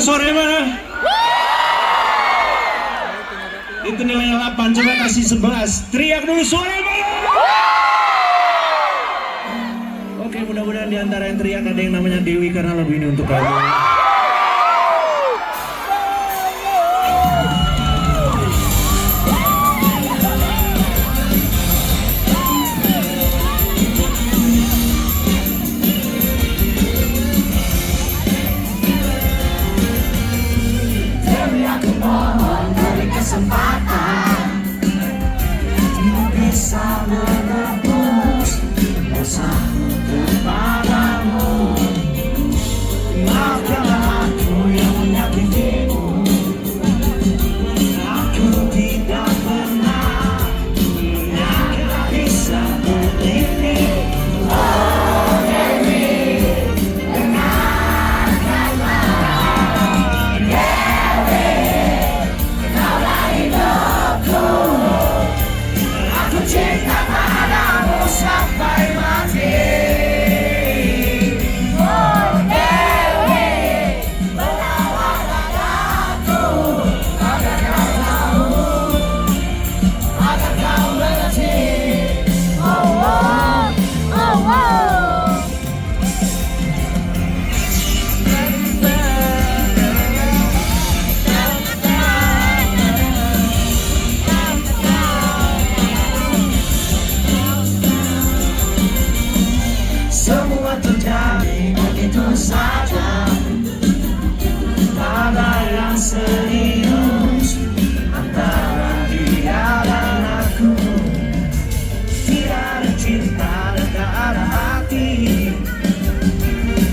suaranya mana? Itu nilainya 8, coba kasih 11. Teriak dulu suaranya mana? Oke, mudah-mudahan di antara yang teriak ada yang namanya Dewi karena lagu ini untuk kamu. Kesempatan bisa menebus dosaku kepadamu. Maafkanlah aku yang menyakitimu. Aku tidak pernah menyangka bisa begini. Oh Dewi, dengarkanlah Dewi. Aku cinta padamu sampai mati. Oh Dewi, belalah dadaku agar kau tahu, agar kau mengerti. Oh oh, oh oh. Semua terjadi begitu saja, ada yang serius antara dia dan aku. Tidak ada cinta dan tak ada hati,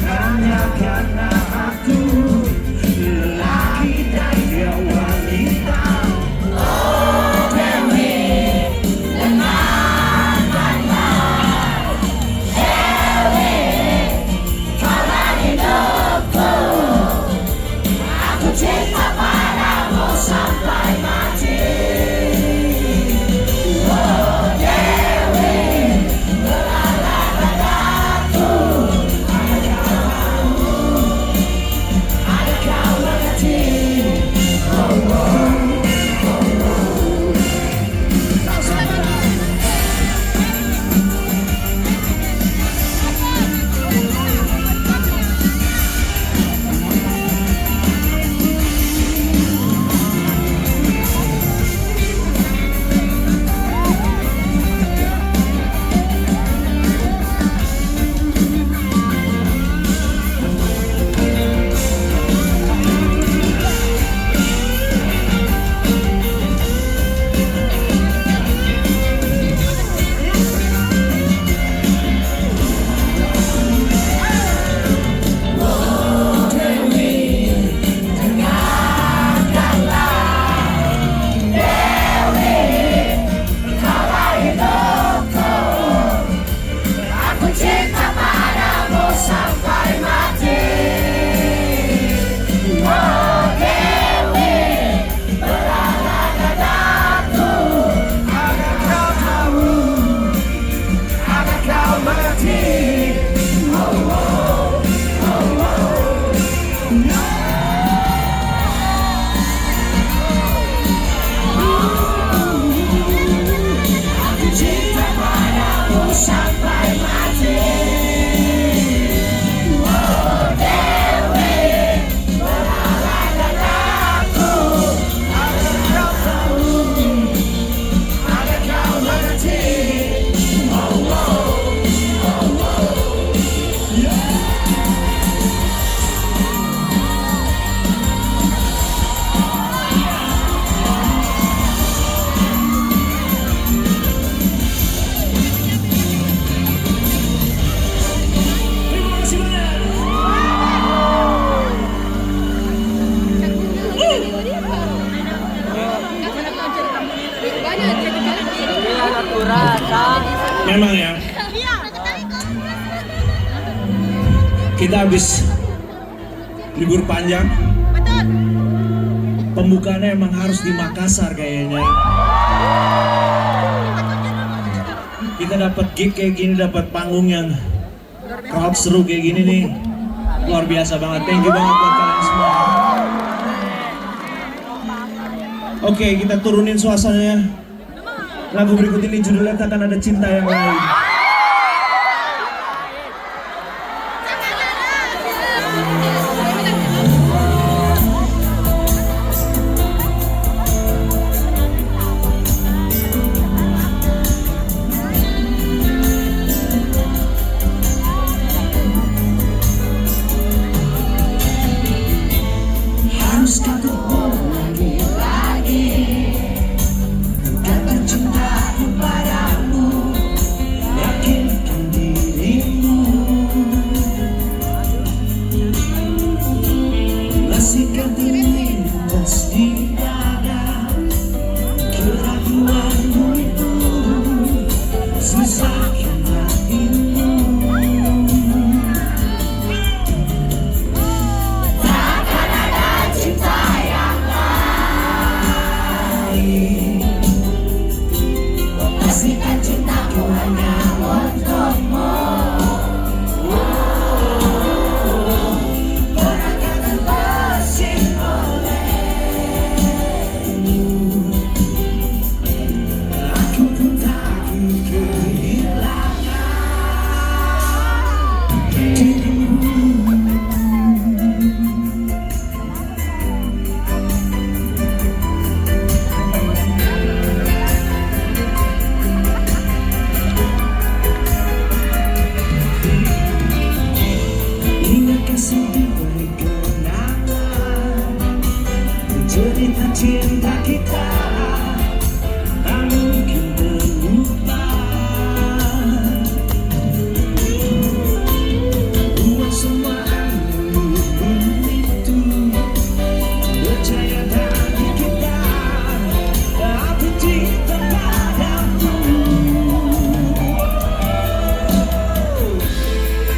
hanya karena aku lelaki dan dia wanita. Oh Dewi, dengarkanlah Dewi, kaulah hidupku. Aku cinta padamu sampai mati. Oh Dewi, belalah dadaku agar kau tahu, agar kau mengerti. Oh oh, oh oh. Aku cinta padamu sampai mati. Oh Dewi, belalah dadaku agar kau tahu, agar kau mengerti. Oh oh, oh oh. Aku cinta padamu sampai mati. Oh Dewi, belalah dadaku agar kau tahu, agar kau mengerti. Oh oh, oh oh. Terima kasih banyak. Memang ya, kita habis libur panjang. Pembukaannya emang harus di Makassar kayaknya. Kita dapat gig kayak gini, dapat panggung yang crowd seru kayak gini nih, luar biasa banget. Thank you banget buat kalian semua. Oke, kita turunin suasananya. Lagu berikut ini judulnya Takkan Ada Cinta Yang Lain. Haruskah ku ulang lagi kata cintaku padamu, yakinkan dirimu, masihkah terlintas di dada keraguanmu itu, susahkan hatimu. Takkan ada cinta yang lain, pastikan cintaku hanya untukmu. Orang akan terbersih olehmu. Aku pun takut kehilangan dirimu. Ingat kasih diberi kenangan, cerita cinta kita tak mungkin terlupa. Buat semua angin itu, percaya hati kita, aku cinta padamu.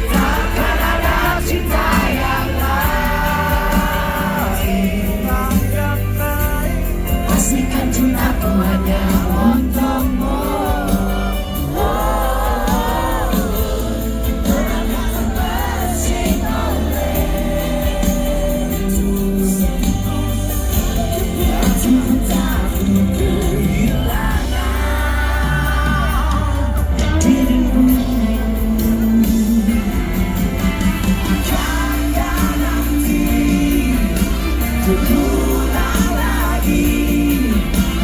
Takkan ada cinta yang lain, pastikan cintaku hanya untukmu. Orang akan bersih olehmu. Aku takut kehilangan dirimu. Jika nanti terulang lagi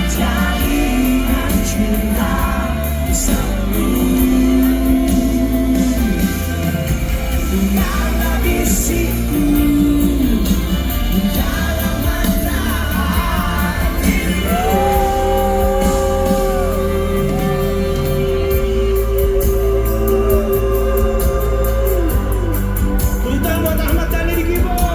jalinan cinta bersamamu, dengarlah bisikku dalam mata hatimu. Tepuk tangan buat Ahmad Dhani di keyboard.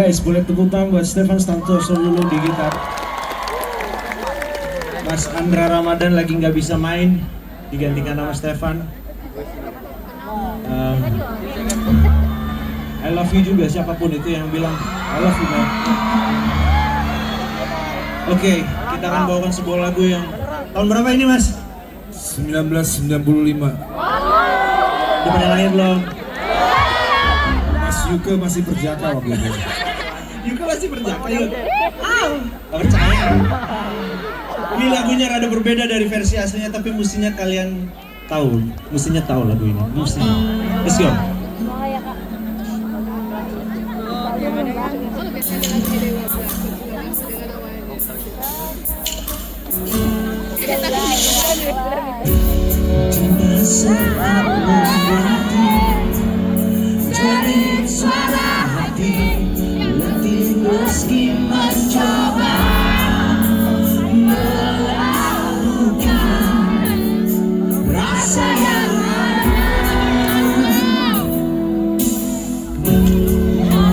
guys, boleh tepuk tangan buat Stefan Santoso dulu di gitar. Mas Andra Ramadan lagi nggak bisa main, digantikan sama Stefan. I love you juga siapapun itu yang bilang I love you man. Oke, kita akan bawakan sebuah lagu yang tahun berapa ini mas? 1995. Udah pada lahir belum? Mas Yuke masih berjaka waktu itu. Yuka masih berjaka yuk. Gak percaya. Ini lagunya rada berbeda dari versi aslinya, tapi mestinya kalian tahu. Mestinya tahu lagu ini. Mestinya. Let's go. Jadi suara hati letih meski mencoba melakukan rasa yang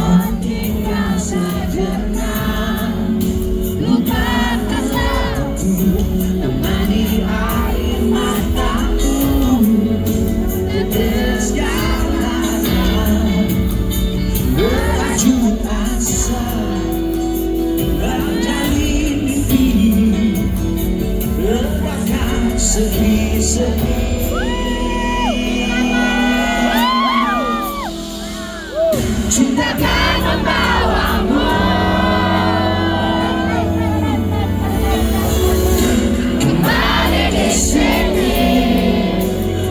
hentikan sejenak, lupakanlah aku, temani air mataku, teteskan berajut asa, berjalin mimpi, redahkan sepi-sepi. Cinta akan membawamu kembali di sini,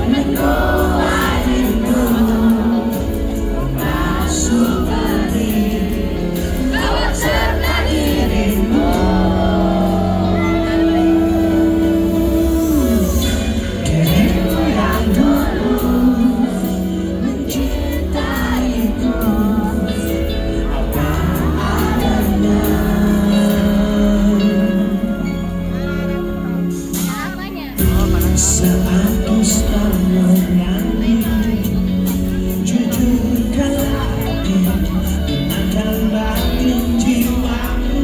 menguat rindu, masuk bawa cerna dirimu, dirimu yang dulu mencintaiku apa adanya. Sehabis menyanyi, jujurkanlah hati, tenangkan batin jiwamu,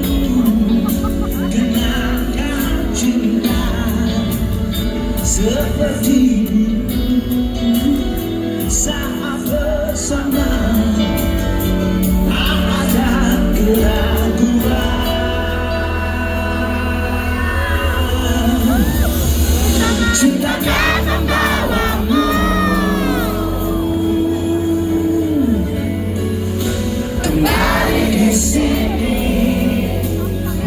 kenangkan cinta seperti dulu saat bersama, tak ada keraguan. Cinta akan membawamu kembali di sini,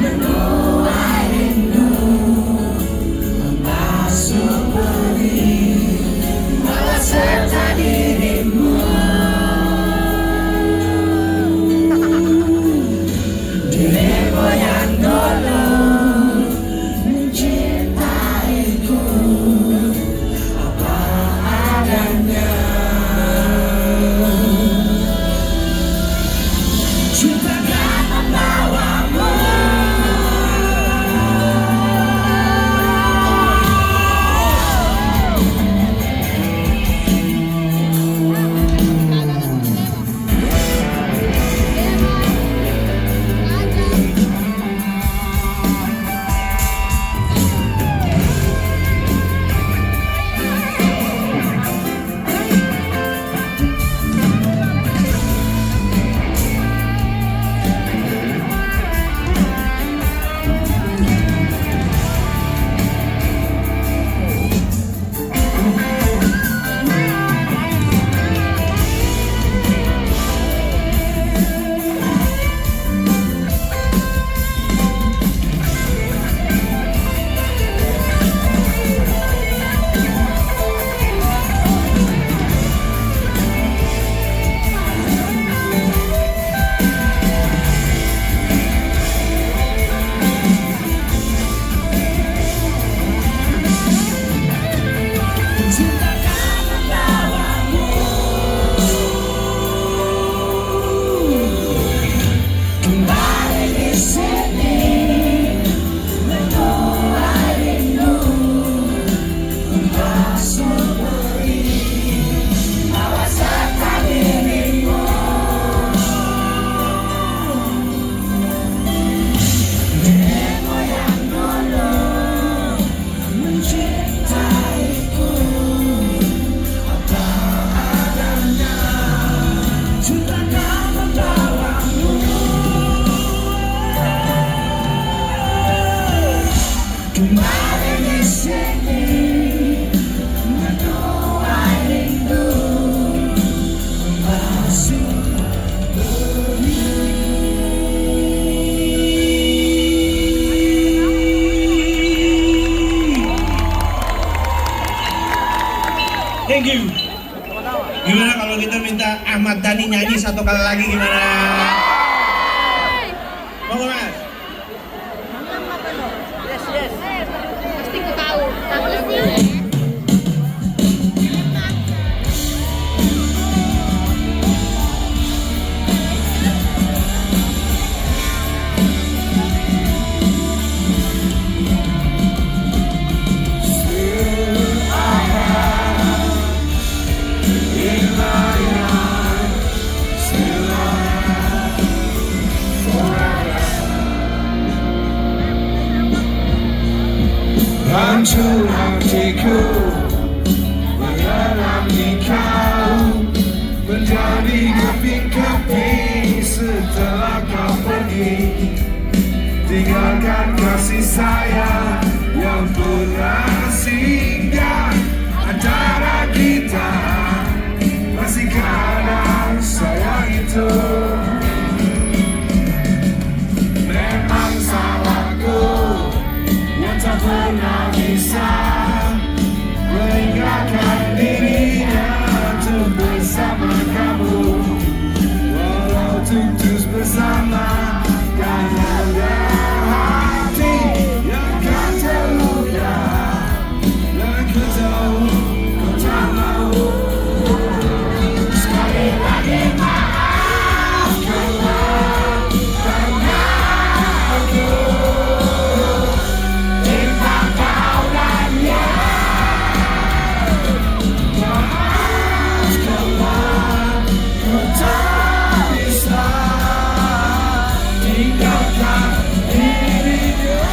menuai rindu, membasuh perih. kembali di sini menuai rindu membasuh Thank you. Gimana kalau kita minta Ahmad Dhani nyanyi satu kali lagi gimana? Mau nggak, Mas? Pasti ku tahu. Tahu sih. Hancur hatiku mengalami kau menjadi keping-keping setelah kau pergi, tinggalkan kasih sayang yang pernah singgah antara kita. Masihkah ada sayang itu? Memang salahku yang tak pernah bisa meninggalkan dirinya untuk bersama kamu. Walau putus bersama, karena ada hati yang kan terluka. Dan ku tahu kau tak mau. Sekali lagi maafkanlah, karena aku cinta kau dan dia. Maafkanlah, ku tak bisa tinggalkan dirinya.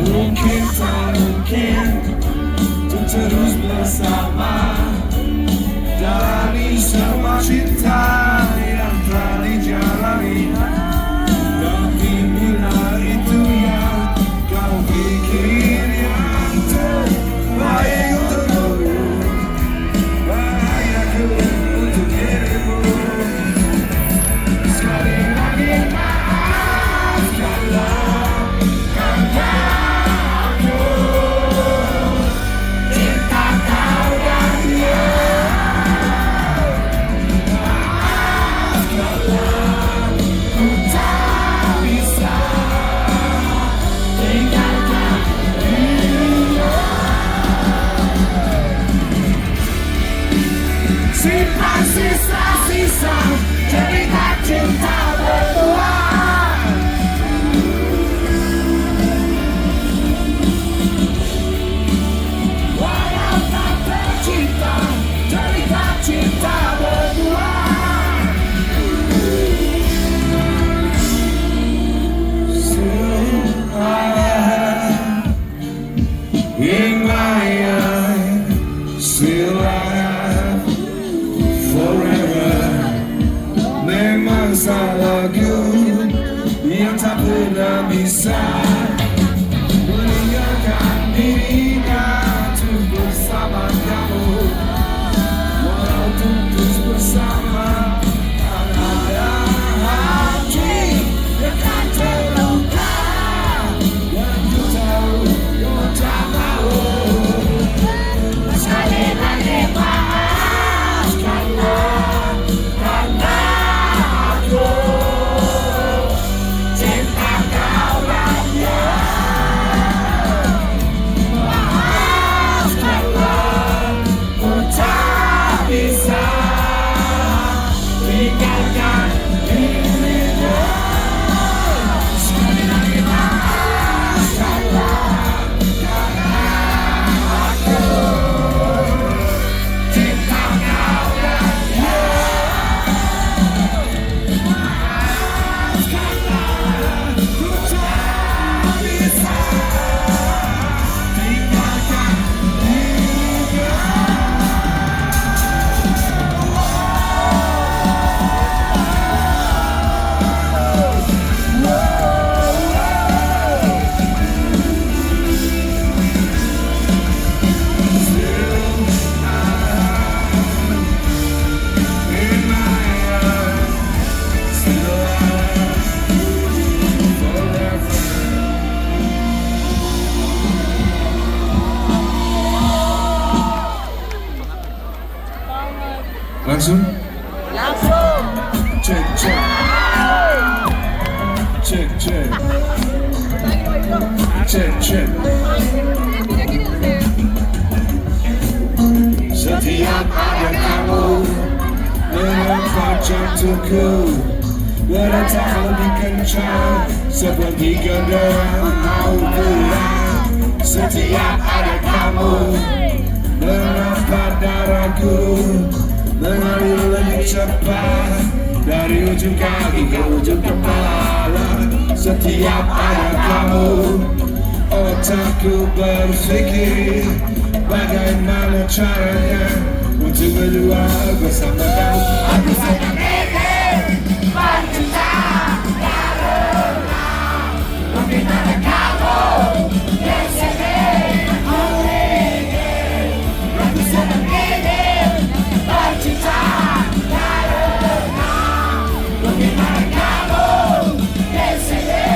Mungkin tak mungkin untuk terus bersama dari semua cinta yang telah dijalani. Tapi bila itu yang kau pikir yang terbaik untukku, bahayaku untuk dirimu. Sekali lagi maafkanlah, karena aku cinta kau dan dia. Maafkanlah, ku tak bisa tinggalkan dirinya. Simpan sisa-sisa cerita cinta berdua. Walau tak tercipta cerita cinta berdua. Still I in my eye, still I have forever. Memang salahku yang tak pernah bisa meninggalkan dirinya untuk bersama kamu. Walau putus bersama, ada hati yang kan terluka. Dan ku tahu kau tak mau. Sekali lagi maafkanlah, karena aku cinta kau dan dia. langsung? Cek, cek. Cek, cek. Cek, cek. Setiap ada kamu menempat jantungku berdetak lebih kencang seperti genderang mau pulang. Setiap ada kamu menempat darahku mengalir lebih cepat dari ujung kaki ke ujung kepala. Setiap ada kamu otakku berpikir bagaimana caranya untuk berdua bersama kamu. Aku sangat ingin bercinta karena bagaimana kamu di sini. Aku sangat ingin bercinta karena bagaimana kamu di sini.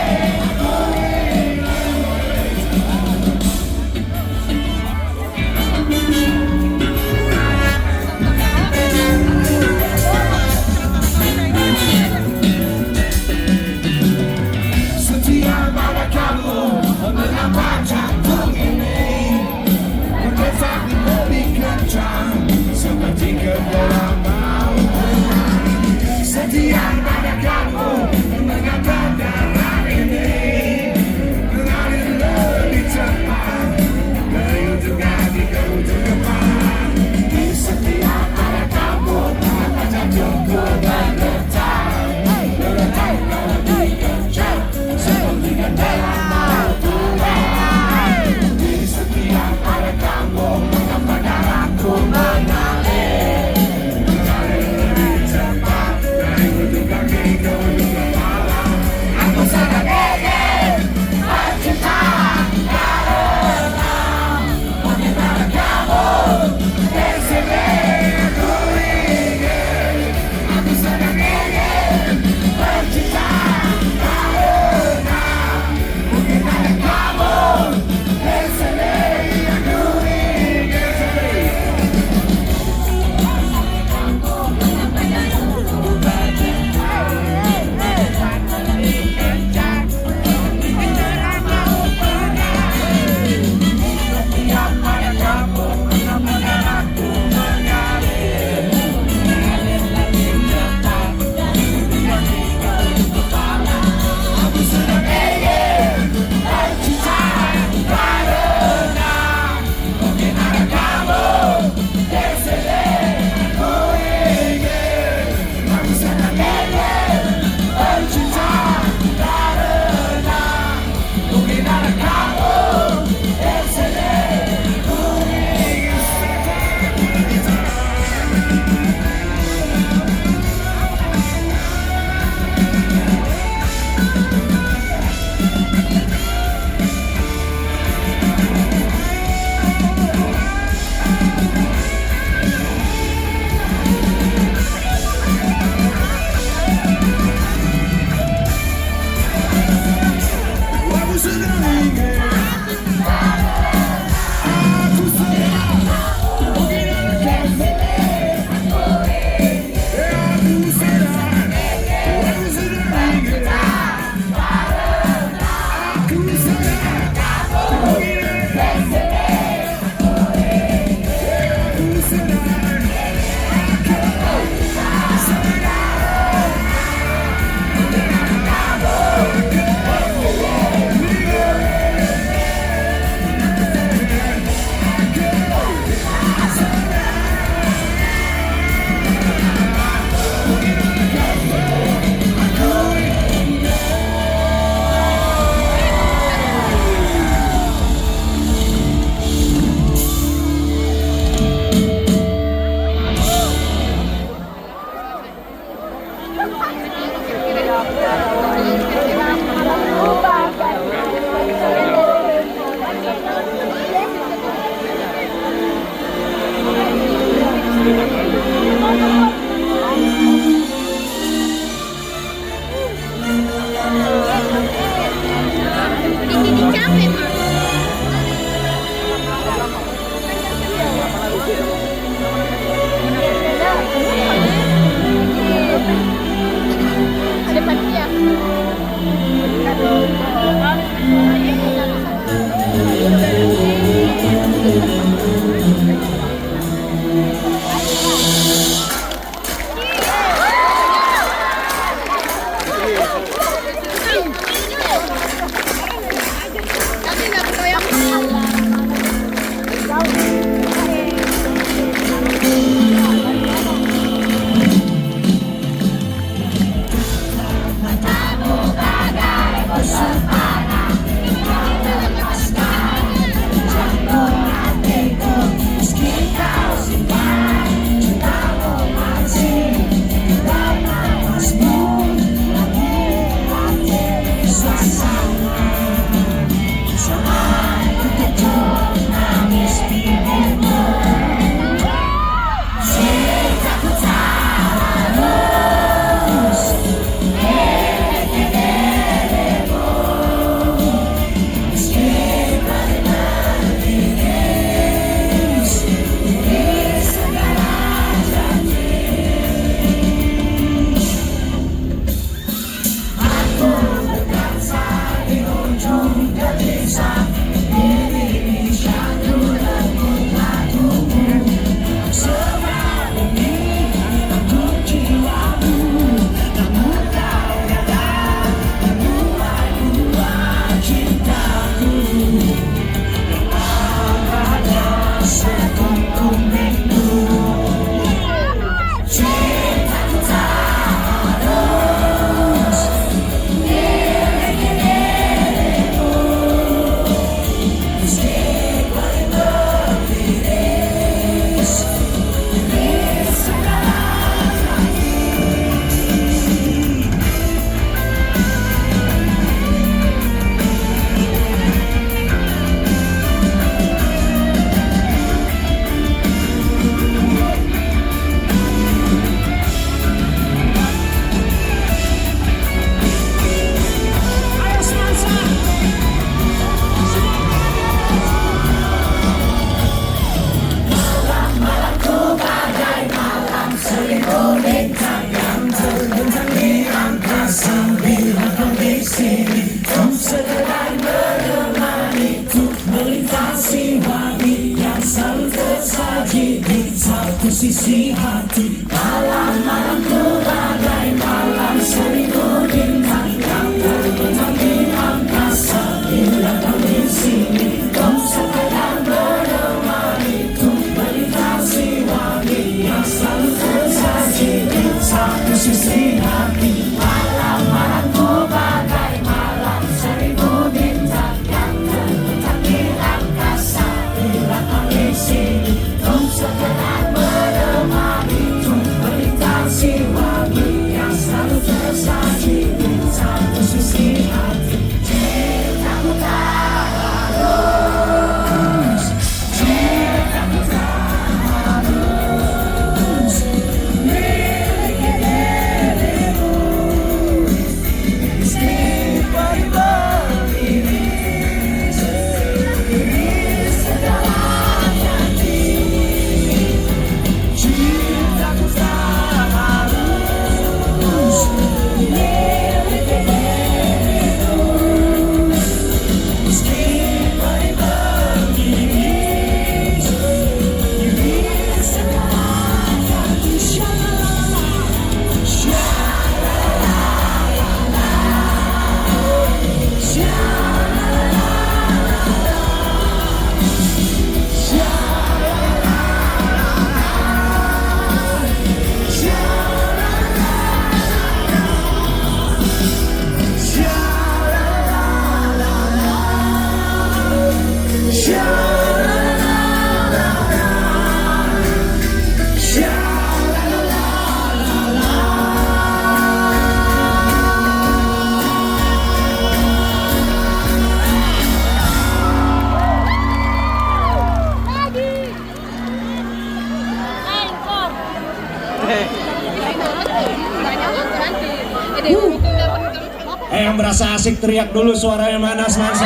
sini untuk sekedar menemani, untuk melintasi wangi yang selalu tersaji di satu sisi hati. Malam-malamku bagai malam seribu bintang yang terbentang di angkasa. Bila kau di sini untuk sekedar menemani, untuk melintasi wangi yang selalu tersaji di satu sisi hati. Malam-malamku bagai malam seribu bintang yang terbentang di angkasa. Bila kau di sini untuk sekedar menemani, untuk melintasi wangi yang selalu tersaji di satu sisi hati. Cintaku tak harus, cintaku tak harus miliki dirimu. Meskipun berdiri segalanya ini, cintaku tak harus miliki dirimu. Meskipun berdiri segalanya ini. Yang berasa asik teriak dulu suaranya mana Semansa.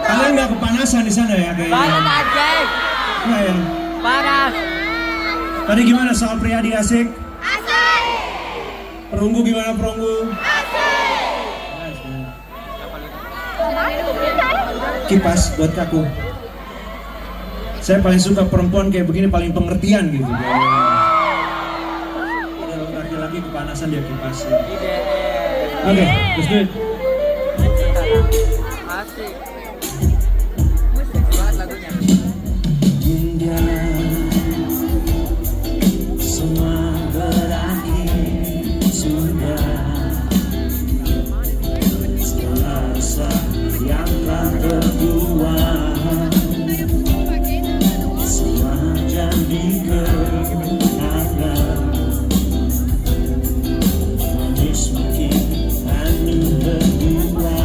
Kalian nggak kepanasan di sana ya kayaknya? Panas anjing. Nggak ya? Panas. Tadi gimana soal Priadi asik? Asik. Perunggu gimana perunggu? Kipas buat aku. Saya paling suka perempuan kayak begini, paling pengertian gitu. Kalau laki-laki kepanasan dia kipas. Oke, let's do it. Asik. Musik banget lagunya. Hingga semua berakhir sudah, segala resah yang telah berbuat, semua janji keadaan manis makin anu berdua.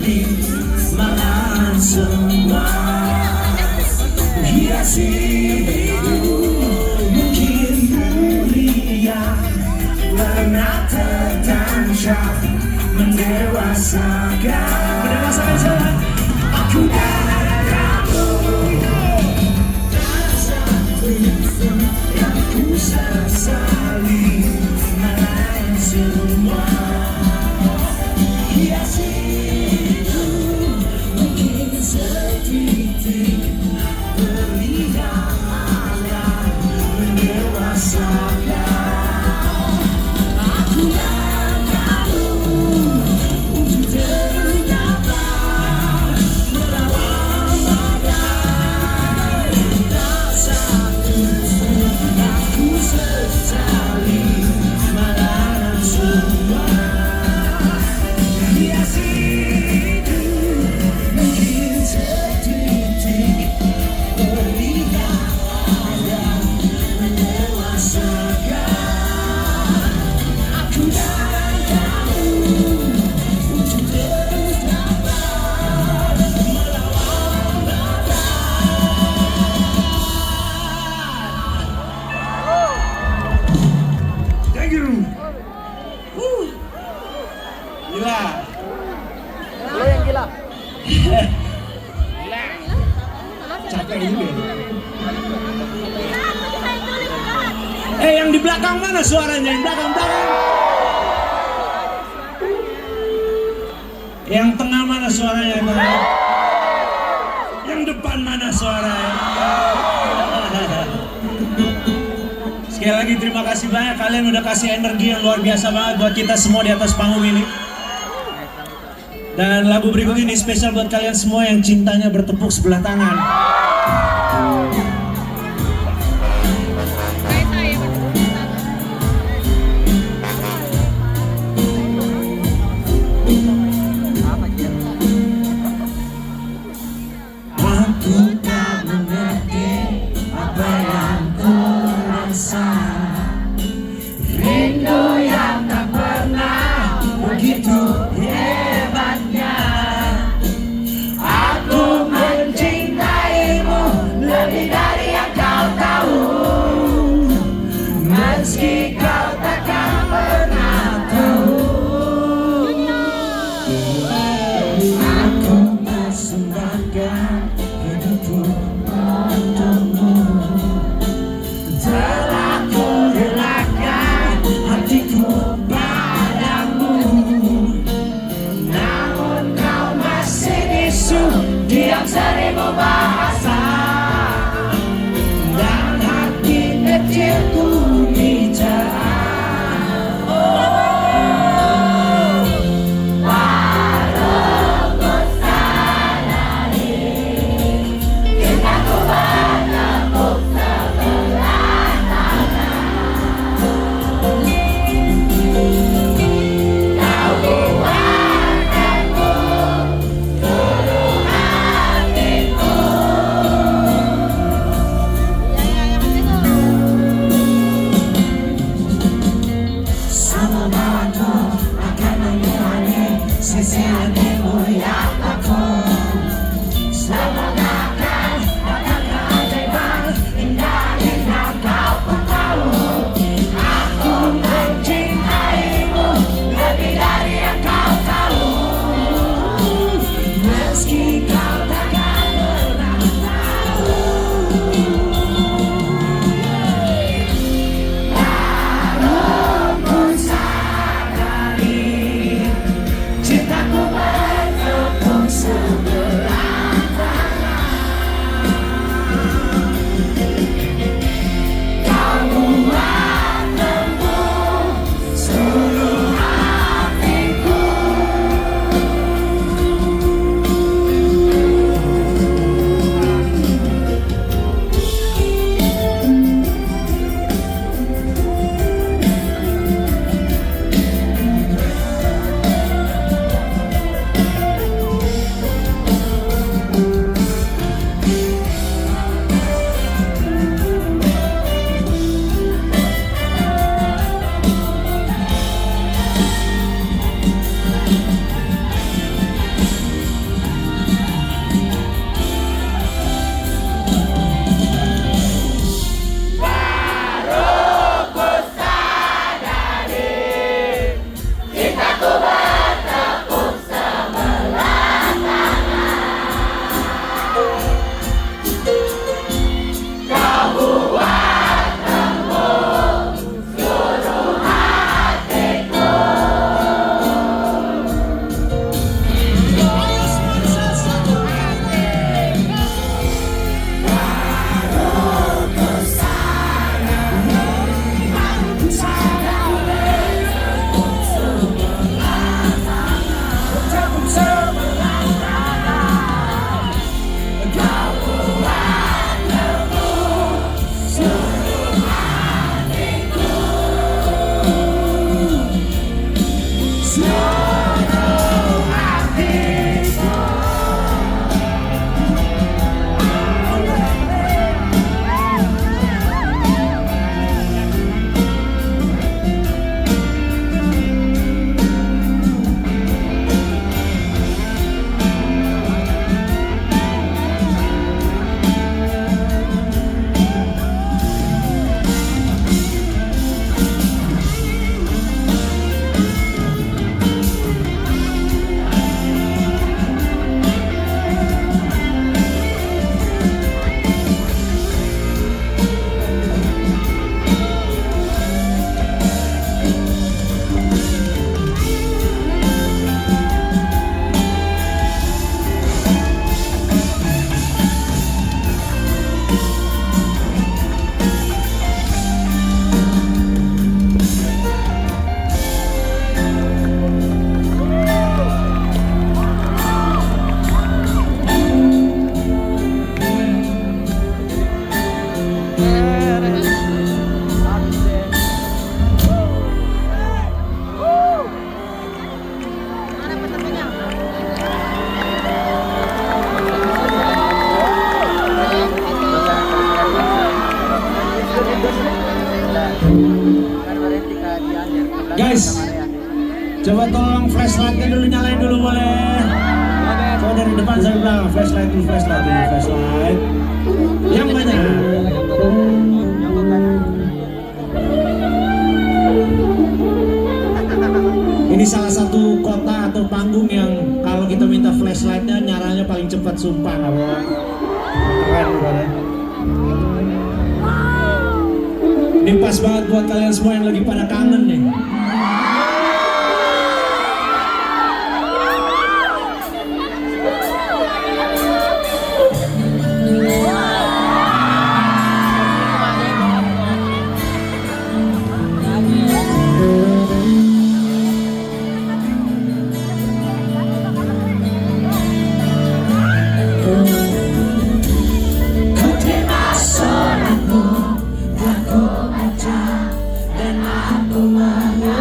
salib, malahan semua hiasi hidup. Mungkin mulia karena tertancap mendewasakan. Mendewasakan siapa? Aku dan kamu. Yang ku sesali malahan semua hiasi hidup. Mungkin setitik berlihat Allah mendewasakan. Aku dan kamu untuk dapat melawan badai. Tak satu aku sesali malahan semua hiasi hidup. Mungkin setitik berlihat Allah mendewasakan. Aku dan kamu untuk terus dapat melawan badai. Thank you. Gila. Lo yang gila. Capek juga. Yang di belakang mana suaranya? Yang belakang. Yang tengah mana suaranya? Yang depan mana suaranya? Sekali lagi terima kasih banyak, kalian udah kasih energi yang luar biasa banget buat kita semua di atas panggung ini. Dan lagu berikut ini spesial buat kalian semua yang cintanya bertepuk sebelah tangan. Kayak saya bertepuk tangan. Apa dia? Aku tak mengerti apa yang kau rasa. Rindu yang tak pernah begitu hebatnya. Aku mencintaimu lebih dari yang kau tahu. Meski kau takkan pernah tahu. Aku persembahkan hidupku untukmu. Telah ku relakan hatiku padamu. Namun kau masih bisu, diam seribu bahasa. Dan hati kecilku bicara. Coba tolong flashlightnya dulu, nyalain dulu boleh. Coba dari depan sampai belakang, flashlight dulu, flashlight. Yang banyak. Ini salah satu kota atau panggung yang kalau kita minta flashlightnya nyaranya paling cepat, sumpah nggak bohong. Keren bukan? Ini pas banget buat kalian semua yang lagi pada kangen nih. Kau terima soraku, aku baca dan aku mengerti.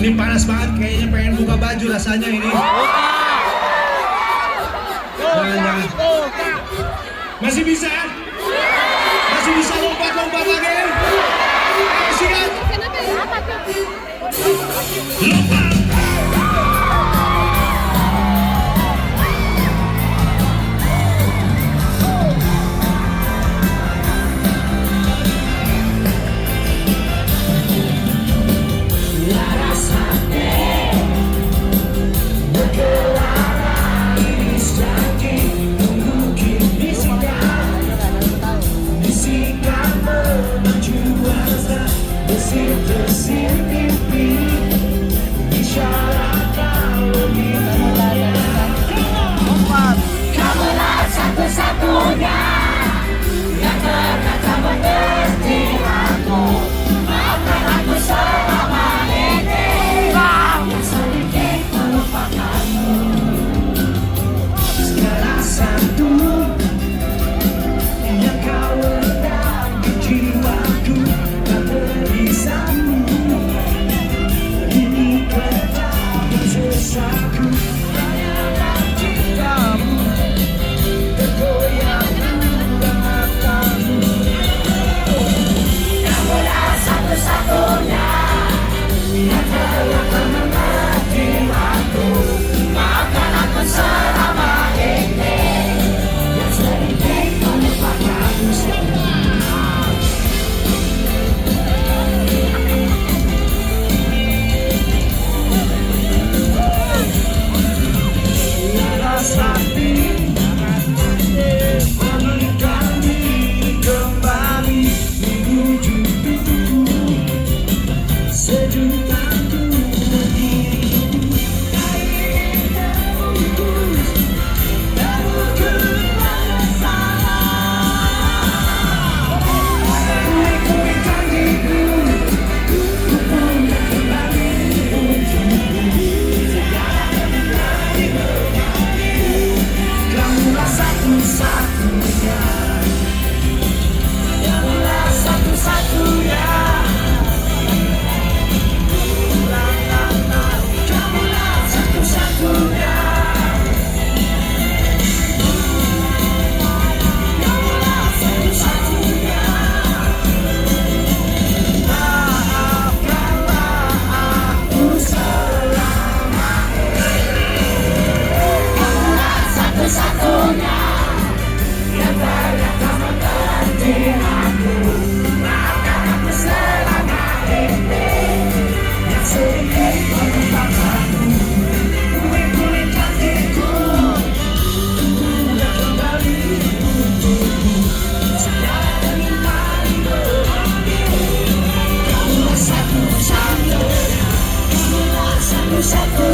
Ini panas banget, kayaknya pengen buka baju rasanya ini. Jangan. Masih bisa? Masih bisa lompat-lompat lagi? Ayo sikat! Lompat! Kamulah satu-satunya yang pernah tak mengerti aku. Maafkan aku selama ini yang sedikit melupakanmu. Segala satu yang kau rendam di jiwaku tak terisamu. Ini kerja sesaku. Satu-satunya yang telah mengerti aku. Maafkan aku selama ini yang sedikit melupakanmu. Sakti bagi kami kembali diwujudku. Sejuta satu-satunya yang banyak tak mengerti aku. Maafkan aku selama ini yang sedikit melupakanmu. Kulit-kulit hatiku udah kembali untukmu. Segala permintaan doamu, kamulah satu-satunya, kamulah satu-satunya.